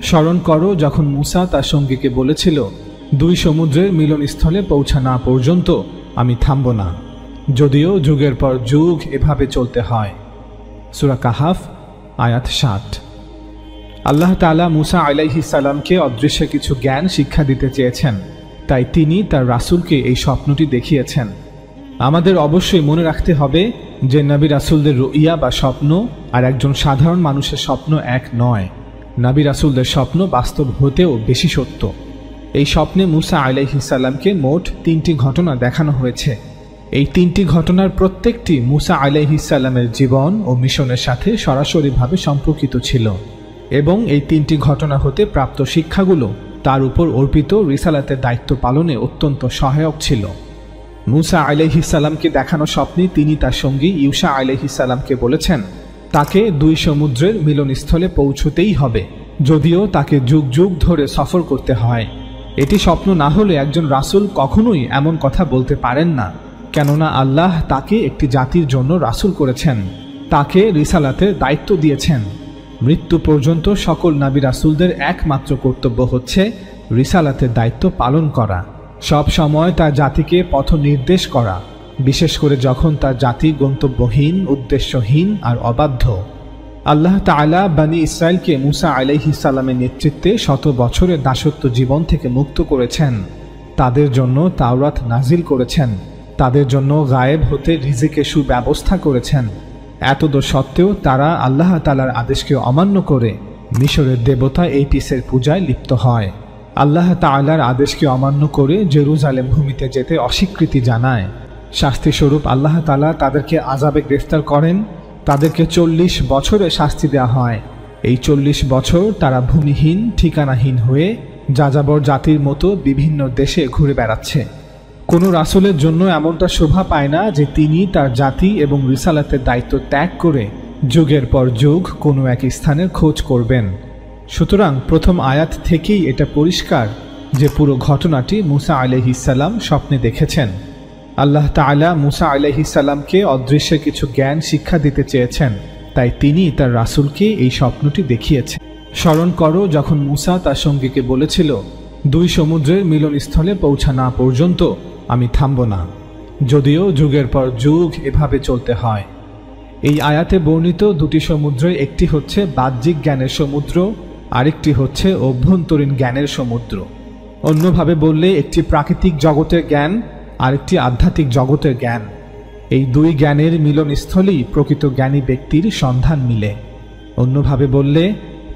স্মরণ করো যখন মূসা তার সঙ্গীকে বলেছিল, দুই সমুদ্রের মিলনস্থলে পৌঁছা না পর্যন্ত আমি থামব না, যদিও যুগের পর যুগ এভাবে চলতে হয়। সূরা কাহাফ আয়াত ৭। আল্লাহ তাআলা মূসা আলাইহিস সালামকে অদৃশ্য কিছু জ্ঞান শিক্ষা দিতে চেয়েছেন, তাই তিনি তার রাসূলকে এই স্বপ্নটি দেখিয়েছেন। আমাদের অবশ্যই মনে রাখতে হবে যে নবী রাসূলদের রুইয়া বা স্বপ্ন আর একজন সাধারণ মানুষের স্বপ্ন এক নয়। নবী রাসূলদের স্বপ্ন বাস্তব হতেও বেশি সত্য। এই স্বপ্নে মূসা আলাইহিস সালামকে মোট ৩টি ঘটনা দেখানো হয়েছে। এই ৩টি ঘটনার প্রত্যেকটি মূসা আলাইহিস সালামের জীবন ও মিশনের সাথে সরাসরিভাবে সম্পর্কিত ছিল এবং এই ৩টি ঘটনা হতে প্রাপ্ত শিক্ষাগুলো তার উপর অর্পিত রিসালাতের দায়িত্ব পালনে অত্যন্ত সহায়ক ছিল। মূসা আলাইহিস সালামকে দেখানো স্বপ্নে তিনি তার সঙ্গী ইউশা আলাইহিস সালামকে বলেছেন তাকে দুই সমুদ্রের মিলনস্থলে পৌঁছতেই হবে, যদিও তাকে যুগ যুগ ধরে সফর করতে হয়। এটি স্বপ্ন না হলে একজন রাসূল কখনোই এমন কথা বলতে পারেন না, কেননা আল্লাহ তাকে একটি জাতির জন্য রাসূল করেছেন, তাকে রিসালাতের দায়িত্ব দিয়েছেন। মৃত্যু পর্যন্ত সকল নবী রাসূলদের একমাত্র কর্তব্য হচ্ছে রিসালাতের দায়িত্ব পালন করা, সব সময় তার জাতিকে পথ নির্দেশ করা, বিশেষ করে যখন তার জাতি গন্তব্যহীন, উদ্দেশ্যহীন আর অবাধ্য। আল্লাহ তাআলা বনী ইসরাইলকে মূসা আলাইহিস সালামের নেতৃত্বে ১০০ বছরের দাসত্ব জীবন থেকে মুক্ত করেছেন, তাদের জন্য তাওরাত নাজিল করেছেন, তাদের জন্য গায়েব হতে রিজিকের সুব্যবস্থা করেছেন। এতদ সত্ত্বেও তারা আল্লাহ তাআলার আদেশকে অমান্য করে মিশরের দেবতা এইটিসের পূজায় লিপ্ত হয়। আল্লাহ তাআলার আদেশকে অমান্য করে জেরুজালেম ভূমিতে যেতে অস্বীকৃতি জানায়। শাস্তিস্বরূপ আল্লাহ তাআলা তাদেরকে আযাবে গ্রেফতার করেন, তাদেরকে ৪০ বছরের শাস্তি দেওয়া হয়। এই ৪০ বছর তারা ভূমিহীন, ঠিকানাহীন হয়ে যাযাবর জাতির মতো বিভিন্ন দেশে ঘুরে বেড়াচ্ছে। কোনো রাসূলের জন্য এমনটা শোভা পায় না যে তিনি তার জাতি এবং রিসালাতের দায়িত্ব ত্যাগ করে যুগের পর যুগ কোনো এক স্থানের খোঁজ করবেন। সুতরাং প্রথম আয়াত থেকেই এটা পরিষ্কার যে পুরো ঘটনাটি মূসা আলাইহিস সালাম স্বপ্নে দেখেছেন। আল্লাহ তাআলা মূসা আলাইহিস সালামকে অদৃশ্য কিছু জ্ঞান শিক্ষা দিতে চেয়েছেন, তাই তিনি তার রাসূলকে এই স্বপ্নটি দেখিয়েছেন। স্মরণ করো যখন মূসা তার সঙ্গীকে বলেছিল, দুই সমুদ্রের মিলনস্থলে পৌঁছা না পর্যন্ত আমি থামব না, যদিও যুগের পর যুগ এভাবে চলতে হয়। এই আয়াতে বর্ণিত দুটি সমুদ্রের একটি হচ্ছে বাহ্যিক জ্ঞানের সমুদ্র, আরেকটি হচ্ছে অভ্যন্তরীণ জ্ঞানের সমুদ্র। অন্যভাবে বললে একটি প্রাকৃতিক জগতের জ্ঞান, আরেকটি আধ্যাত্মিক জগতের জ্ঞান। এই দুই জ্ঞানের মিলনস্থলেই প্রকৃত জ্ঞানী ব্যক্তির সন্ধান মিলে। অন্যভাবে বললে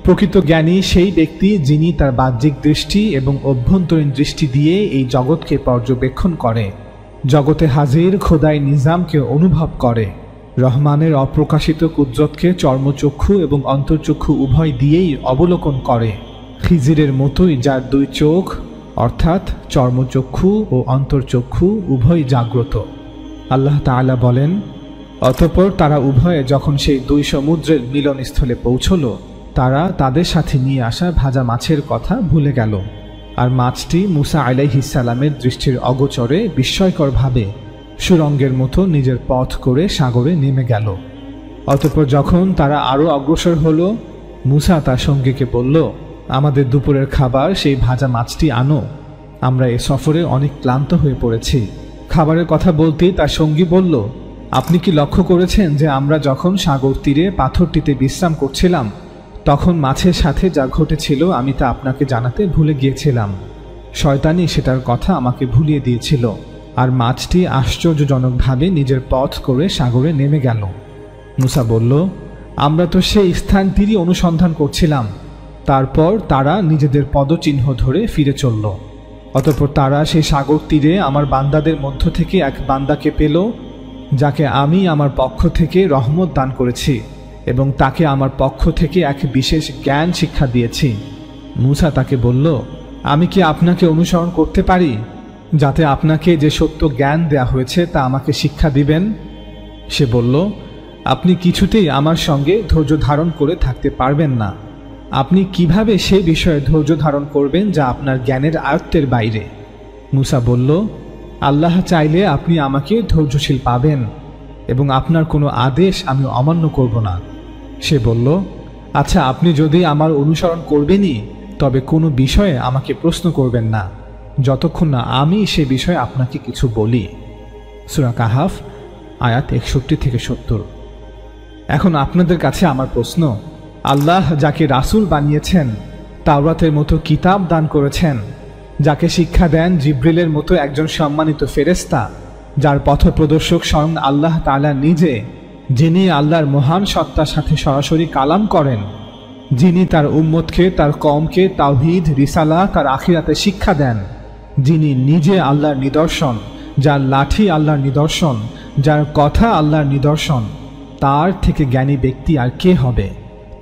প্রকৃত জ্ঞানী সেই ব্যক্তি যিনি তার বাহ্যিক দৃষ্টি এবং অভ্যন্তরীণ দৃষ্টি দিয়ে এই জগৎকে পর্যবেক্ষণ করে, জগতে হাজির খোদাই নিজামকে অনুভব করে, রহমানের অপ্রকাশিত কুদরতকে চর্মচক্ষু এবং অন্তর্চক্ষু উভয় দিয়েই অবলোকন করে, খিজিরের মতোই যার দুই চোখ অর্থাৎ চর্মচক্ষু ও অন্তর্চক্ষু উভয় জাগ্রত। আল্লাহ তাআলা বলেন, অতঃপর তারা উভয়ে যখন সেই দুই সমুদ্রের মিলনস্থলে পৌঁছল, তারা তাদের সাথে নিয়ে আসা ভাজা মাছের কথা ভুলে গেল, আর মাছটি মূসা আলাইহিস সালামের দৃষ্টির অগোচরে বিস্ময়করভাবে সুরঙ্গের মতো নিজের পথ করে সাগরে নেমে গেল। অতঃপর যখন তারা আরও অগ্রসর হলো, মূসা তার সঙ্গীকে বলল, আমাদের দুপুরের খাবার সেই ভাজা মাছটি আনো, আমরা এ সফরে অনেক ক্লান্ত হয়ে পড়েছি। খাবারের কথা বলতেই তার সঙ্গী বলল, আপনি কি লক্ষ্য করেছেন যে আমরা যখন সাগর তীরে পাথরটিতে বিশ্রাম করছিলাম তখন মাছের সাথে যা ঘটেছিল আমি তা আপনাকে জানাতে ভুলে গিয়েছিলাম। শয়তানি সেটার কথা আমাকে ভুলিয়ে দিয়েছিল, আর মাছটি আশ্চর্যজনকভাবে নিজের পথ করে সাগরে নেমে গেল। মূসা বলল, আমরা তো সেই স্থানটিরই অনুসন্ধান করছিলাম। তারপর তারা নিজেদের পদচিহ্ন ধরে ফিরে চলল। অতঃপর তারা সেই সাগর তীরে আমার বান্দাদের মধ্য থেকে এক বান্দাকে পেল, যাকে আমি আমার পক্ষ থেকে রহমত দান করেছি এবং তাকে আমার পক্ষ থেকে এক বিশেষ জ্ঞান শিক্ষা দিয়েছি। মূসা তাকে বলল, আমি কি আপনাকে অনুসরণ করতে পারি, যাতে আপনাকে যে সত্য জ্ঞান দেয়া হয়েছে তা আমাকে শিক্ষা দিবেন? সে বলল, আপনি কিছুতেই আমার সঙ্গে ধৈর্য ধারণ করে থাকতে পারবেন না। আপনি কিভাবে সে বিষয়ে ধৈর্য ধারণ করবেন যা আপনার জ্ঞানের আয়ত্তের বাইরে? মূসা বলল, আল্লাহ চাইলে আপনি আমাকে ধৈর্যশীল পাবেন এবং আপনার কোনো আদেশ আমি অমান্য করব না। সে বলল, আচ্ছা, আপনি যদি আমার অনুসরণ করবেনই তবে কোনো বিষয়ে আমাকে প্রশ্ন করবেন না যতক্ষণ না আমি সে বিষয়ে আপনাকে কিছু বলি। সূরা কাহাফ আয়াত 61 থেকে 70। এখন আপনাদের কাছে আমার প্রশ্ন, আল্লাহ যাকে রাসূল বানিয়েছেন, তাওরাতের মতো কিতাব দান করেছেন, যাকে শিক্ষা দেন জিবরিলের মতো একজন সম্মানিত ফেরেশতা, যার পথপ্রদর্শক স্বয়ং আল্লাহ তাআলা নিজে, যিনি আল্লাহর মহান সত্তার সাথে সরাসরি কালাম করেন, যিনি তার উম্মতকে, তার কওমকে তাওহীদ, রিসালাত আর আখিরাতে শিক্ষা দেন, যিনি নিজে আল্লাহর নিদর্শন, যার লাঠি আল্লাহর নিদর্শন, যার কথা আল্লাহর নিদর্শন, তার থেকে জ্ঞানী ব্যক্তি আর কে হবে?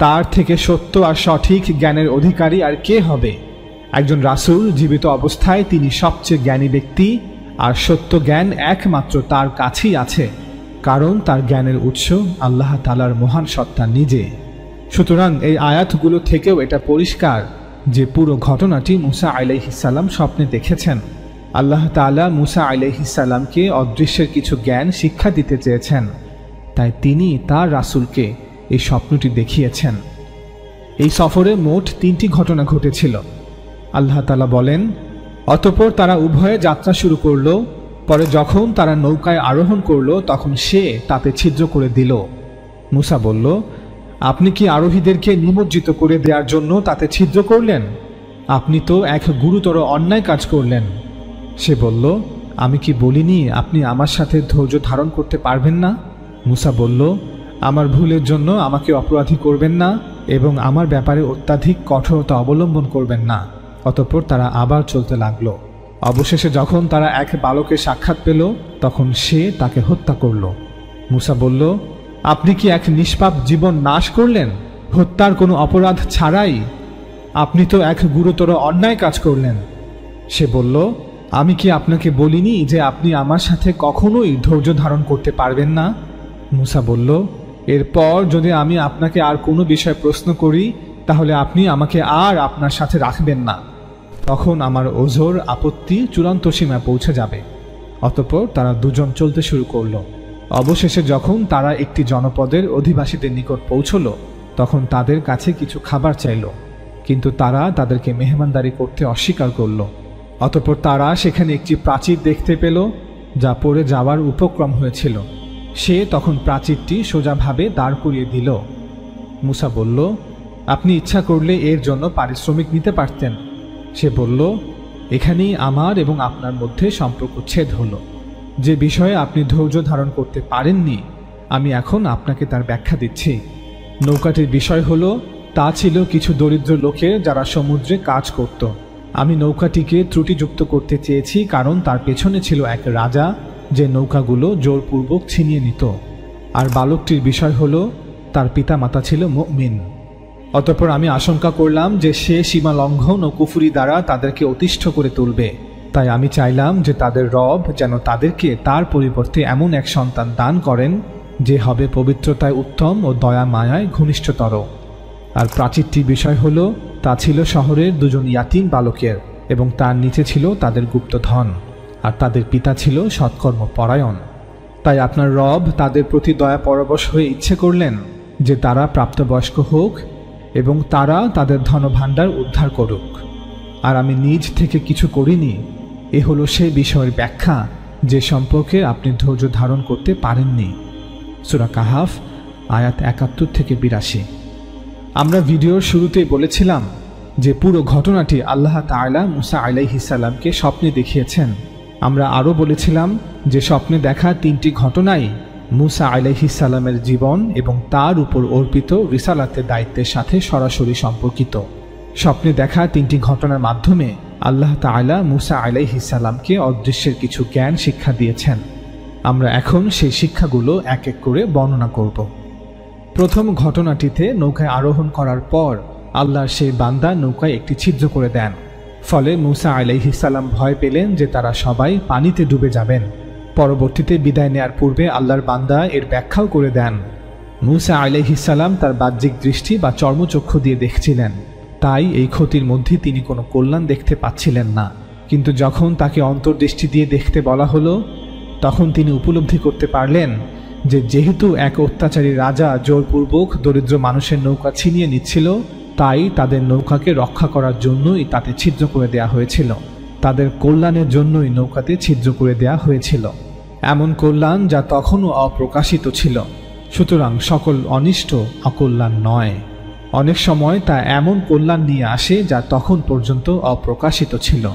তার থেকে সত্য আর সঠিক জ্ঞানের অধিকারী আর কে হবে? একজন রাসূল জীবিত অবস্থায় তিনি সবচেয়ে জ্ঞানী ব্যক্তি, আর সত্য জ্ঞান একমাত্র তার কাছেই আছে, কারণ তার জ্ঞানের উৎস আল্লাহ তাআলার মহান সত্তা নিজে। সুতরাং এই আয়াতগুলো থেকেও এটা পরিষ্কার যে পুরো ঘটনাটি মূসা আলাইহিস সালাম স্বপ্নে দেখেছেন। আল্লাহ তাআলা মূসা আলাইহিস সালামকে অদৃশ্যের কিছু জ্ঞান শিক্ষা দিতে চেয়েছেন, তাই তিনি তার রাসূলকে এই স্বপ্নটি দেখিয়েছেন। এই সফরে মোট 3টি ঘটনা ঘটেছিল। আল্লাহ তাআলা বলেন, অতঃপর তারা উভয়ে যাত্রা শুরু করল। পরে যখন তারা নৌকায় আরোহণ করল, তখন সে তাতে ছিদ্র করে দিল। মূসা বলল, আপনি কি আরোহীদেরকে নিমজ্জিত করে দেওয়ার জন্য তাতে ছিদ্র করলেন? আপনি তো এক গুরুতর অন্যায় কাজ করলেন। সে বলল, আমি কি বলিনি আপনি আমার সাথে ধৈর্য ধারণ করতে পারবেন না? মূসা বলল, আমার ভুলের জন্য আমাকে অপরাধী করবেন না এবং আমার ব্যাপারে অত্যাধিক কঠোরতা অবলম্বন করবেন না। অতঃপর তারা আবার চলতে লাগল। অবশেষে যখন তারা এক বালকের সাক্ষাৎ পেল, তখন সে তাকে হত্যা করল। মূসা বলল, আপনি কি এক নিষ্পাপ জীবন নাশ করলেন হত্যার কোনো অপরাধ ছাড়াই? আপনি তো এক গুরুতর অন্যায় কাজ করলেন। সে বলল, আমি কি আপনাকে বলিনি যে আপনি আমার সাথে কখনোই ধৈর্য ধারণ করতে পারবেন না? মূসা বলল, এরপর যদি আমি আপনাকে আর কোনো বিষয়ে প্রশ্ন করি, তাহলে আপনি আমাকে আর আপনার সাথে রাখবেন না। তখন আমার ওজর আপত্তি চূড়ান্ত সীমায় পৌঁছে যাবে। অতঃপর তারা দুজন চলতে শুরু করল। অবশেষে যখন তারা একটি জনপদের অধিবাসীদের নিকট পৌঁছল, তখন তাদের কাছে কিছু খাবার চাইল, কিন্তু তারা তাদেরকে মেহমানদারি করতে অস্বীকার করল। অতঃপর তারা সেখানে একটি প্রাচীর দেখতে পেল, যা পড়ে যাওয়ার উপক্রম হয়েছিল। সে তখন প্রাচীরটি সোজাভাবে দাঁড় করিয়ে দিল। মূসা বলল, আপনি ইচ্ছা করলে এর জন্য পারিশ্রমিক নিতে পারতেন। সে বলল, এখানেই আমার এবং আপনার মধ্যে সম্পর্ক ছেদ হলো। যে বিষয়ে আপনি ধৈর্য ধারণ করতে পারেননি, আমি এখন আপনাকে তার ব্যাখ্যা দিচ্ছি। নৌকাটির বিষয় হলো, তা ছিল কিছু দরিদ্র লোকের যারা সমুদ্রে কাজ করত। আমি নৌকাটিকে ত্রুটিযুক্ত করতে চেয়েছি, কারণ তার পেছনে ছিল এক রাজা, যে নৌকাগুলো জোরপূর্বক ছিনিয়ে নিত। আর বালকটির বিষয় হলো, তার পিতামাতা ছিল মুমিন। অতঃপর আমি আশঙ্কা করলাম যে সে সীমা লঙ্ঘন ও কুফরি দ্বারা তাদেরকে অতিষ্ঠ করে তুলবে। তাই আমি চাইলাম যে তাদের রব যেন তাদেরকে তার পরিবর্তে এমন এক সন্তান দান করেন, যে হবে পবিত্রতায় উত্তম ও দয়া মায়ায় ঘনিষ্ঠতর। আর প্রাচীরটির বিষয় হলো, তা ছিল শহরের দুজন ইয়াতীম বালকের, এবং তার নিচে ছিল তাদের গুপ্তধন, আর তাদের পিতা ছিল সৎকর্ম পরায়ণ। তাই আপনার রব তাদের প্রতি দয়া পরবশ হয়ে ইচ্ছে করলেন যে তারা প্রাপ্তবয়স্ক হোক এবং তারা তাদের ধনভাণ্ডার উদ্ধার করুক। আর আমি নিজ থেকে কিছু করিনি। এ হলো সেই বিষয়ের ব্যাখ্যা যে সম্পর্কে আপনি ধৈর্য ধারণ করতে পারেননি। সূরা কাহাফ আয়াত 71 থেকে 82। আমরা ভিডিওর শুরুতেই বলেছিলাম যে পুরো ঘটনাটি আল্লাহ তাআলা মূসা আলাইহিস সালামকে স্বপ্নে দেখিয়েছেন। আমরা আরও বলেছিলাম যে স্বপ্নে দেখা 3টি ঘটনাই মূসা আলাইহিস সালামের জীবন এবং তার উপর অর্পিত রিসালাতের দায়িত্বের সাথে সরাসরি সম্পর্কিত। স্বপ্নে দেখা 3টি ঘটনার মাধ্যমে আল্লাহ তাআলা মূসা আলাইহিস সালামকে অদৃশ্যের কিছু জ্ঞান শিক্ষা দিয়েছেন। আমরা এখন সেই শিক্ষাগুলো এক এক করে বর্ণনা করব। প্রথম ঘটনাটিতে নৌকায় আরোহণ করার পর আল্লাহর সেই বান্দা নৌকায় একটি ছিদ্র করে দেন। ফলে মূসা আলাইহিস সালাম ভয় পেলেন যে তারা সবাই পানিতে ডুবে যাবেন। পরবর্তীতে বিদায় নেয়ার পূর্বে আল্লাহর বান্দা এর ব্যাখ্যাও করে দেন। মূসা আলাইহিস সালাম তার বাহ্যিক দৃষ্টি বা চর্মচক্ষু দিয়ে দেখছিলেন, তাই এই ক্ষতির মধ্যে তিনি কোনো কল্যাণ দেখতে পাচ্ছিলেন না। কিন্তু যখন তাকে অন্তর্দৃষ্টি দিয়ে দেখতে বলা হলো, তখন তিনি উপলব্ধি করতে পারলেন যে যেহেতু এক অত্যাচারী রাজা জোরপূর্বক দরিদ্র মানুষের নৌকা ছিনিয়ে নিচ্ছিল, তাই তাদের নৌকাকে রক্ষা করার জন্যই তাতে ছিদ্র করে দেয়া হয়েছিল। তাদের কল্যাণের জন্যই নৌকাতে ছিদ্র করে দেয়া হয়েছিল, এমন কল্যাণ যা তখনও অপ্রকাশিত ছিল। সুতরাং সকল অনিষ্ট অকল্যাণ নয়, অনেক সময় তা এমন কল্যাণ নিয়ে আসে যা তখন পর্যন্ত অপ্রকাশিত ছিল।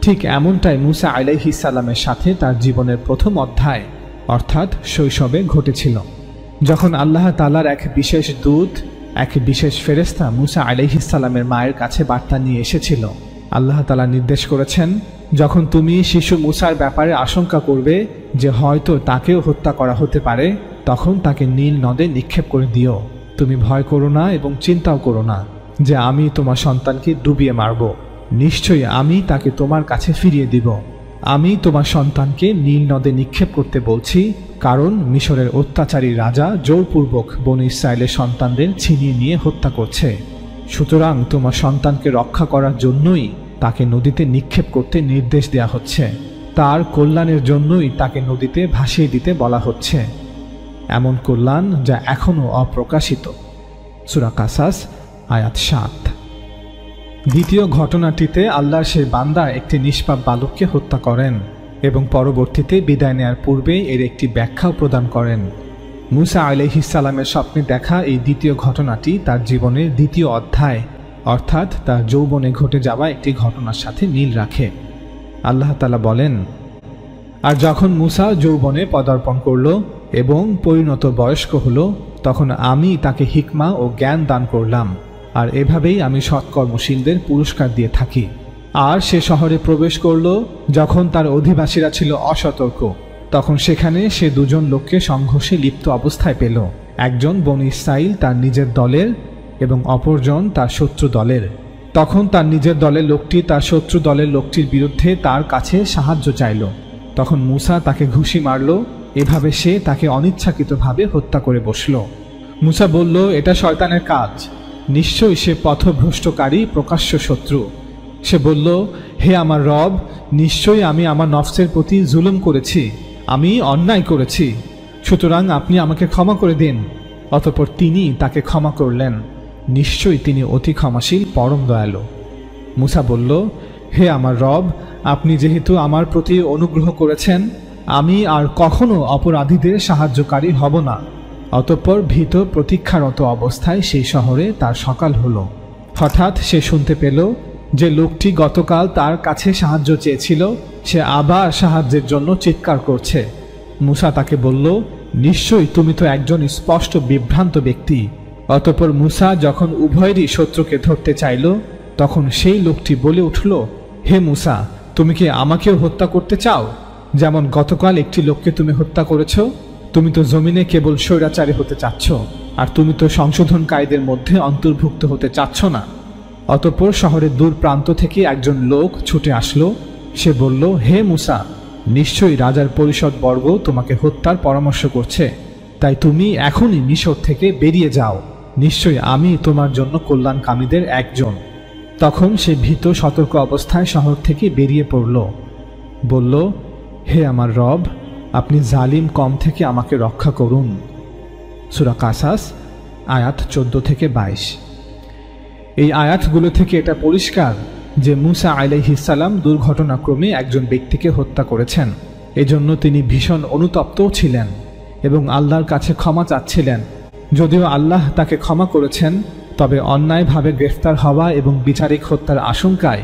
ঠিক এমনটাই মুসা আলাইহিস সালামের সাথে তার জীবনের প্রথম অধ্যায় অর্থাৎ শৈশবে ঘটেছিল, যখন আল্লাহ তাআলার এক বিশেষ দূত, এক বিশেষ ফেরেশতা মুসা আলাইহিস সালামের মায়ের কাছে বার্তা নিয়ে এসেছিল। আল্লাহ তাআলা নির্দেশ করেছেন, যখন তুমি শিশু মুসার ব্যাপারে আশঙ্কা করবে যে হয়তো তাকেও হত্যা করা হতে পারে, তখন তাকে নীল নদে নিক্ষেপ করে দিও। তুমি ভয় করো না এবং চিন্তাও করো না যে আমি তোমার সন্তানকে ডুবিয়ে মারব। নিশ্চয়ই আমি তাকে তোমার কাছে ফিরিয়ে দিব। আমি তোমার সন্তানকে নীল নদে নিক্ষেপ করতে বলছি, কারণ মিশরের অত্যাচারী রাজা জোরপূর্বক বনী ইসরায়েলের সন্তানদের ছিনিয়ে নিয়ে হত্যা করছে। সুতরাং তোমার সন্তানকে রক্ষা করার জন্যই তাকে নদীতে নিক্ষেপ করতে নির্দেশ দেয়া হচ্ছে। তার কল্যাণের জন্যই তাকে নদীতে ভাসিয়ে দিতে বলা হচ্ছে, এমন কল্যাণ যা এখনও অপ্রকাশিত। সূরা কাসাস আয়াত ৭। দ্বিতীয় ঘটনাটিতে আল্লাহর সেই বান্দা একটি নিষ্পাপ বালককে হত্যা করেন এবং পরবর্তীতে বিদায় নেয়ার পূর্বে এর একটি ব্যাখ্যাও প্রদান করেন। মুসা আলাইহিস সালামের স্বপ্নে দেখা এই দ্বিতীয় ঘটনাটি তার জীবনের দ্বিতীয় অধ্যায় অর্থাৎ তার যৌবনে ঘটে যাওয়া একটি ঘটনার সাথে মিল রাখে। আল্লাহ তাআলা বলেন, আর যখন মুসা যৌবনে পদার্পণ করল এবং পরিণত বয়স্ক হল, তখন আমি তাকে হিকমা ও জ্ঞান দান করলাম, আর এভাবেই আমি সৎকর্মশীলদের পুরস্কার দিয়ে থাকি। আর সে শহরে প্রবেশ করল যখন তার অধিবাসীরা ছিল অসতর্ক, তখন সেখানে সে দুজন লোককে সংঘর্ষে লিপ্ত অবস্থায় পেল। একজন বনী ইসরাঈল তার নিজের দলের এবং অপরজন তার শত্রু দলের। তখন তার নিজের দলের লোকটি তার শত্রু দলের লোকটির বিরুদ্ধে তার কাছে সাহায্য চাইল। তখন মুসা তাকে ঘুষি মারল, এভাবে সে তাকে অনিচ্ছাকৃতভাবে হত্যা করে বসল। মুসা বলল, এটা শয়তানের কাজ, নিশ্চয়ই সে পথভ্রষ্টকারী প্রকাশ্য শত্রু। সে বলল, হে আমার রব, নিশ্চয়ই আমি আমার নফসের প্রতি জুলুম করেছি, আমি অন্যায় করেছি, সুতরাং আপনি আমাকে ক্ষমা করে দিন। অতঃপর তিনি তাকে ক্ষমা করলেন, নিশ্চয়ই তিনি অতি ক্ষমাশীল পরম দয়ালু। মুসা বলল, হে আমার রব, আপনি যেহেতু আমার প্রতি অনুগ্রহ করেছেন, আমি আর কখনো অপরাধীদের সাহায্যকারী হব না। অতঃপর ভীত প্রতীক্ষারত অবস্থায় সেই শহরে তার সকাল হল। হঠাৎ সে শুনতে পেল যে লোকটি গতকাল তার কাছে সাহায্য চেয়েছিল সে আবার সাহায্যের জন্য চিৎকার করছে। মুসা তাকে বলল, নিশ্চয়ই তুমি তো একজন স্পষ্ট বিভ্রান্ত ব্যক্তি। অতঃপর মুসা যখন উভয়েরই শত্রুকে ধরতে চাইল, তখন সেই লোকটি বলে উঠল, হে মুসা, তুমি কি আমাকেও হত্যা করতে চাও, যেমন গতকাল একটি লোককে তুমি হত্যা করেছ? তুমি তো জমিনে কেবল স্বৈরাচারী হতে চাচ্ছ, আর তুমি তো সংশোধনকারীদের মধ্যে অন্তর্ভুক্ত হতে চাচ্ছ না। অতঃপর শহরের দূর প্রান্ত থেকে একজন লোক ছুটে আসলো। সে বলল, হে মুসা, নিশ্চয়ই রাজার পরিষদ বর্গ তোমাকে হত্যার পরামর্শ করছে, তাই তুমি এখনই মিশর থেকে বেরিয়ে যাও, নিশ্চয়ই আমি তোমার জন্য কল্যাণকামীদের একজন। তখন সে ভীত সতর্ক অবস্থায় শহর থেকে বেরিয়ে পড়ল, বলল, হে আমার রব, আপনি জালিম কম থেকে আমাকে রক্ষা করুন। সূরা কাসাস আয়াত 14-22। এই আয়াতগুলো থেকে এটা পরিষ্কার যে মুসা আলাইহিস সালাম দুর্ঘটনাক্রমে একজন ব্যক্তিকে হত্যা করেছেন। এজন্য তিনি ভীষণ অনুতপ্তও ছিলেন এবং আল্লাহর কাছে ক্ষমা চাচ্ছিলেন। যদিও আল্লাহ তাকে ক্ষমা করেছেন, তবে অন্যায়ভাবে গ্রেফতার হওয়া এবং বিচারিক হত্যার আশঙ্কায়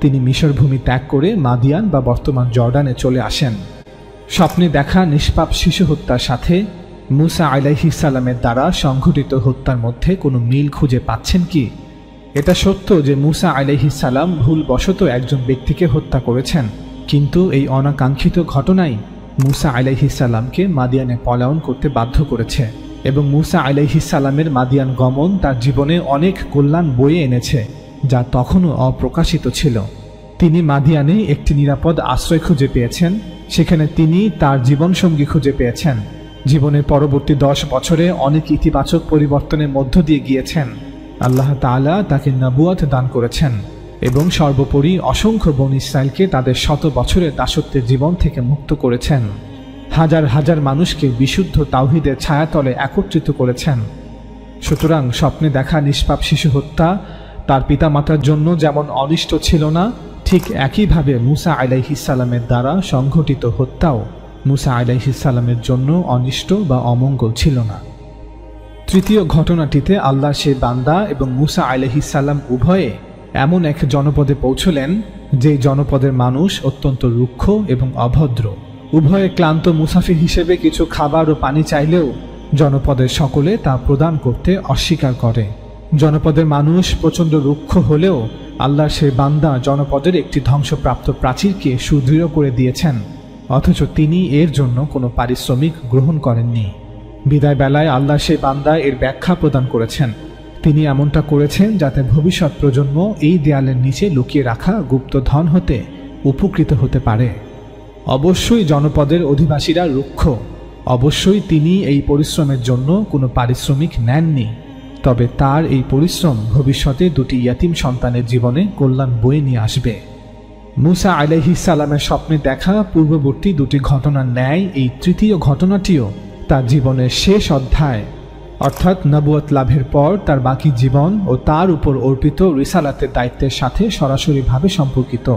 তিনি মিশর ভূমি ত্যাগ করে মাদিয়ান বা বর্তমান জর্ডানে চলে আসেন। স্বপ্নে দেখা নিষ্পাপ শিশু হত্যার সাথে মুসা আলাইহিস সালামের দ্বারা সংঘটিত হত্যার মধ্যে কোনো মিল খুঁজে পাচ্ছেন কি? এটা সত্য যে মুসা আলাইহিস সালাম ভুলবশত একজন ব্যক্তিকে হত্যা করেছেন, কিন্তু এই অনাকাঙ্ক্ষিত ঘটনাই মুসা আলাইহিস সালামকে মাদিয়ানে পলায়ন করতে বাধ্য করেছে এবং মুসা আলাইহিস সালামের মাদিয়ান গমন তার জীবনে অনেক কল্যাণ বয়ে এনেছে যা তখনও অপ্রকাশিত ছিল। তিনি মাদিয়ানে একটি নিরাপদ আশ্রয় খুঁজে পেয়েছেন, সেখানে তিনি তার জীবনসঙ্গী খুঁজে পেয়েছেন। জীবনের পরবর্তী 10 বছরে অনেক ইতিবাচক পরিবর্তনের মধ্য দিয়ে গিয়েছেন। আল্লাহ তাআলা তাকে নবুয়ত দান করেছেন এবং সর্বোপরি অসংখ্য বনী ইসরাঈলকে তাদের 100 বছরের দাসত্বের জীবন থেকে মুক্ত করেছেন। হাজার হাজার মানুষকে বিশুদ্ধ তাওহীদের ছায়াতলে একত্রিত করেছেন। সুতরাং স্বপ্নে দেখা নিষ্পাপ শিশু হত্যা তার পিতামাতার জন্য যেমন অনিষ্ট ছিল না, ঠিক একইভাবে মুসা আলাইহিসসালামের দ্বারা সংঘটিত হত্যাও মুসা আলাইহিসসালামের জন্য অনিষ্ট বা অমঙ্গল ছিল না। তৃতীয় ঘটনাটিতে আল্লাহ সেই বান্দা এবং মুসা আলাইহিসসালাম উভয়ে এমন এক জনপদে পৌঁছলেন যে জনপদের মানুষ অত্যন্ত রুক্ষ এবং অভদ্র। উভয়ে ক্লান্ত মুসাফির হিসেবে কিছু খাবার ও পানি চাইলেও জনপদের সকলে তা প্রদান করতে অস্বীকার করে। জনপদের মানুষ প্রচণ্ড রুক্ষ হলেও আল্লাহ সেই বান্দা জনপদের একটি ধ্বংসপ্রাপ্ত প্রাচীরকে সুদৃঢ় করে দিয়েছেন, অথচ তিনি এর জন্য কোনো পারিশ্রমিক গ্রহণ করেননি। বিদায় বেলায় আল্লাহ সেই বান্দা এর ব্যাখ্যা প্রদান করেছেন। তিনি এমনটা করেছেন যাতে ভবিষ্যৎ প্রজন্ম এই দেয়ালের নিচে লুকিয়ে রাখা গুপ্তধন হতে উপকৃত হতে পারে। অবশ্যই জনপদের অধিবাসীরা রুক্ষ, অবশ্যই তিনি এই পরিশ্রমের জন্য কোনো পারিশ্রমিক নেননি, তবে তার এই পরিশ্রম ভবিষ্যতে দুটি ইয়াতিম সন্তানের জীবনে কল্যাণ বয়ে নিয়ে আসবে। মুসা আলাইহিসসালামের স্বপ্নে দেখা পূর্ববর্তী দুটি ঘটনার ন্যায় এই তৃতীয় ঘটনাটিও তার জীবনের শেষ অধ্যায়, অর্থাৎ নবুয়ত লাভের পর তার বাকি জীবন ও তার উপর অর্পিত রিসালাতের দায়িত্বের সাথে সরাসরিভাবে সম্পর্কিত।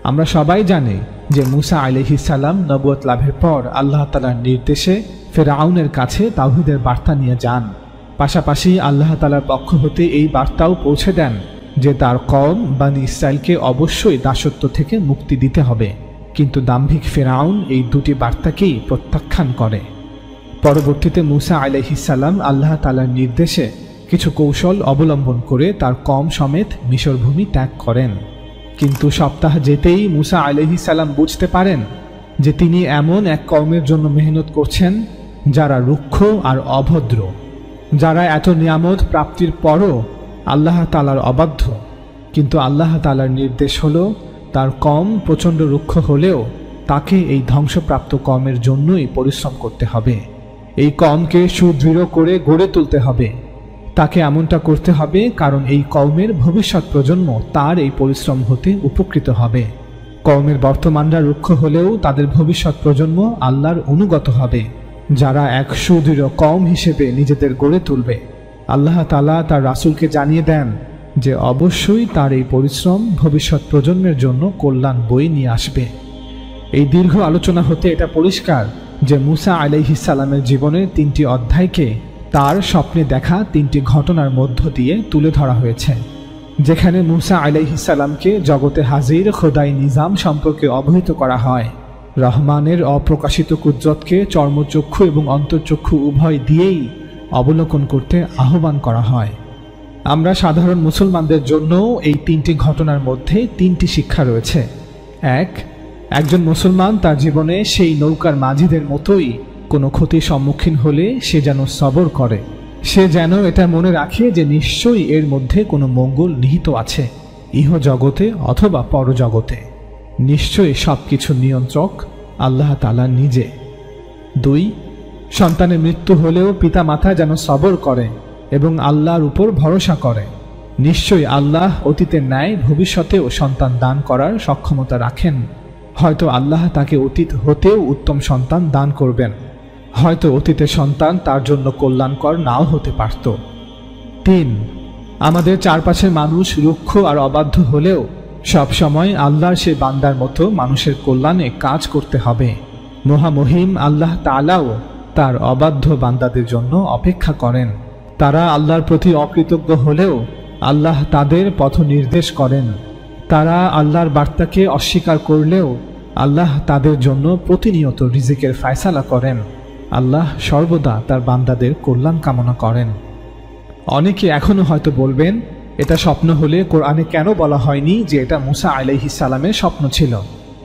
আমরা সবাই জানি যে মুসা আলাইহিসসালাম নবুয়ত লাভের পর আল্লাহ তাআলার নির্দেশে ফেরাউনের কাছে তাওহীদের বার্তা নিয়ে যান। পাশাপাশি আল্লাহ তাআলার পক্ষ হতে এই বার্তাও পৌঁছে দেন যে তার কওম বনী ইসরাইলকে অবশ্যই দাসত্ব থেকে মুক্তি দিতে হবে, কিন্তু দাম্ভিক ফেরাউন এই দুটি বার্তাকেই প্রত্যাখ্যান করে। পরবর্তীতে মুসা আলাইহিসসালাম আল্লাহ তাআলার নির্দেশে কিছু কৌশল অবলম্বন করে তার কওম সমেত মিশর ভূমি ত্যাগ করেন, কিন্তু সপ্তাহ যেতেই মুসা আলাইহিসসালাম বুঝতে পারেন যে তিনি এমন এক কওমের জন্য মেহনত করছেন যারা রুক্ষ আর অভদ্র, যারা এত নিয়ামত প্রাপ্তির পরও আল্লাহ তাআলার অবাধ্য। কিন্তু আল্লাহ তাআলার নির্দেশ হলো তার কওম প্রচণ্ড রুক্ষ হলেও তাকে এই ধ্বংসপ্রাপ্ত কওমের জন্যই পরিশ্রম করতে হবে। এই কওমকে সুদৃঢ় করে গড়ে তুলতে হবে। তাকে এমনটা করতে হবে কারণ এই কওমের ভবিষ্যৎ প্রজন্ম তার এই পরিশ্রম হতে উপকৃত হবে। কওমের বর্তমানরা রুক্ষ হলেও তাদের ভবিষ্যৎ প্রজন্ম আল্লাহর অনুগত হবে, যারা এক সুদৃঢ় কওম হিসেবে নিজেদের গড়ে তুলবে। আল্লাহ তাআলা তার রাসূলকে জানিয়ে দেন যে অবশ্যই তার এই পরিশ্রম ভবিষ্যৎ প্রজন্মের জন্য কল্যাণ বয়ে নিয়ে আসবে। এই দীর্ঘ আলোচনা হতে এটা পরিষ্কার যে মুসা আলাইহিসসালামের জীবনের তিনটি অধ্যায়কে তার স্বপ্নে দেখা তিনটি ঘটনার মধ্য দিয়ে তুলে ধরা হয়েছে, যেখানে মুসা আলাইহিসসালামকে জগতে হাজির খোদাই নিজাম সম্পর্কে অবহিত করা হয়। রহমানের অপ্রকাশিত কুদরতকে চর্মচক্ষু এবং অন্তর্চক্ষু উভয় দিয়েই অবলোকন করতে আহ্বান করা হয়। আমরা সাধারণ মুসলমানদের জন্য এই তিনটি ঘটনার মধ্যে তিনটি শিক্ষা রয়েছে। একজন মুসলমান তার জীবনে সেই নৌকার মাঝিদের মতোই কোনো ক্ষতির সম্মুখীন হলে সে যেন সবর করে, সে যেন এটা মনে রাখে যে নিশ্চয়ই এর মধ্যে কোনো মঙ্গল নিহিত আছে, ইহজগতে অথবা পরজগতে। নিশ্চয়ই সবকিছু নিয়ন্ত্রক আল্লাহ তাআলা নিজে। 2. সন্তানের মৃত্যু হলেও পিতা মাতা যেন সবর করে এবং আল্লাহর উপর ভরসা করে। নিশ্চয়ই আল্লাহ অতীতের ন্যায় ভবিষ্যতেও সন্তান দান করার সক্ষমতা রাখেন। হয়তো আল্লাহ তাকে অতীত হতেও উত্তম সন্তান দান করবেন, হয়তো অতীতের সন্তান তার জন্য কল্যাণকর নাও হতে পারত। 3. আমাদের চারপাশের মানুষ রুক্ষ আর অবাধ্য হলেও সবসময় আল্লাহর সে বান্দার মতো মানুষের কল্যাণে কাজ করতে হবে। মহামহিম আল্লাহ তাআলাও তার অবাধ্য বান্দাদের জন্য অপেক্ষা করেন। তারা আল্লাহর প্রতি অকৃতজ্ঞ হলেও আল্লাহ তাদের পথ নির্দেশ করেন। তারা আল্লাহর বার্তাকে অস্বীকার করলেও আল্লাহ তাদের জন্য প্রতিনিয়ত রিজিকের ফায়সালা করেন। আল্লাহ সর্বদা তার বান্দাদের কল্যাণ কামনা করেন। অনেকে এখনো হয়তো বলবেন, এটা স্বপ্ন হলে কোরআনে কেন বলা হয়নি যে এটা মুসা আলাইহিসসালামের স্বপ্ন ছিল?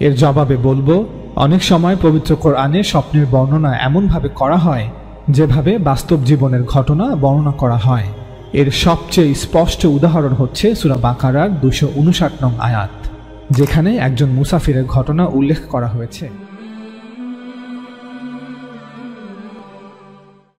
এর জবাবে বলবো, অনেক সময় পবিত্র কোরআনে স্বপ্নের বর্ণনা এমনভাবে করা হয় যেভাবে বাস্তব জীবনের ঘটনা বর্ণনা করা হয়। এর সবচেয়ে স্পষ্ট উদাহরণ হচ্ছে সূরা বাকারার 259 নং আয়াত, যেখানে একজন মুসাফিরের ঘটনা উল্লেখ করা হয়েছে।